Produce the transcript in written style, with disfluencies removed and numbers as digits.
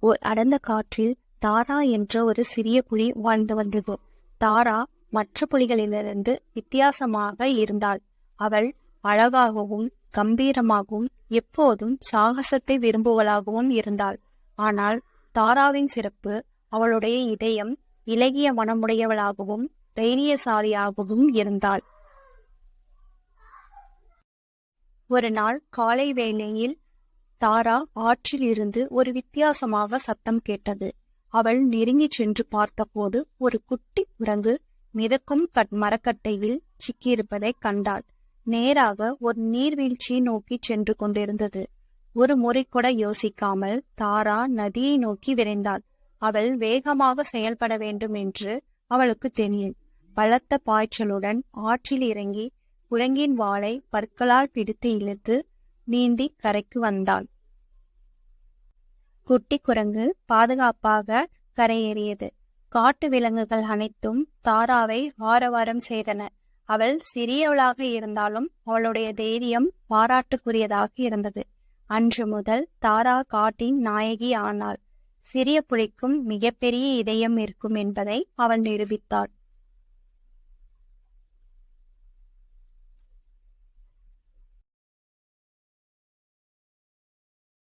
ஓர் அடர்ந்த காற்றில் தாரா என்ற ஒரு சிறிய புலி வாழ்ந்து வந்தது. தாரா மற்ற புலிகளிலிருந்து வித்தியாசமாக இருந்தாள். அவள் அழகாகவும் கம்பீரமாகவும் எப்போதும் சாகசத்தை விரும்புவளாகவும் இருந்தாள். ஆனால் தாராவின் சிறப்பு அவளுடைய இதயம் இலகிய மனமுடையவளாகவும் தைரியசாலியாகவும் இருந்தாள். ஒரு நாள் காலை வேளையில் தாரா ஆற்றில் இருந்து ஒரு வித்தியாசமாக சத்தம் கேட்டது. அவள் நெருங்கிச் சென்று பார்த்தபோது ஒரு குட்டி குரங்கு மிதக்கும் மரக்கட்டையில் சிக்கியிருப்பதைக் கண்டாள். நேராக ஒரு நீர்வீழ்ச்சியை நோக்கி சென்று கொண்டிருந்தது. ஒரு முறை கூட யோசிக்காமல் தாரா நதியை நோக்கி விரைந்தாள். அவள் வேகமாக செயல்பட வேண்டும் என்று அவளுக்கு தெரியும். பலத்த பாய்ச்சலுடன் ஆற்றில் இறங்கி குரங்கின் வாளை பற்களால் பிடித்து இழுத்து நீந்தி கரைக்கு வந்தாள். குட்டி குரங்கு பாதுகாப்பாக கரையேறியது. காட்டு விலங்குகள் அனைத்தும் தாராவை ஆரவாரம் செய்தன. அவள் சிறியவளாக இருந்தாலும் அவளுடைய தைரியம் பாராட்டுக்குரியதாக இருந்தது. அன்று முதல் தாரா காட்டின் நாயகி ஆனாள். சிறிய புலிக்கும் மிகப்பெரிய இதயம் இருக்கும் என்பதை அவள் நிரூபித்தாள்.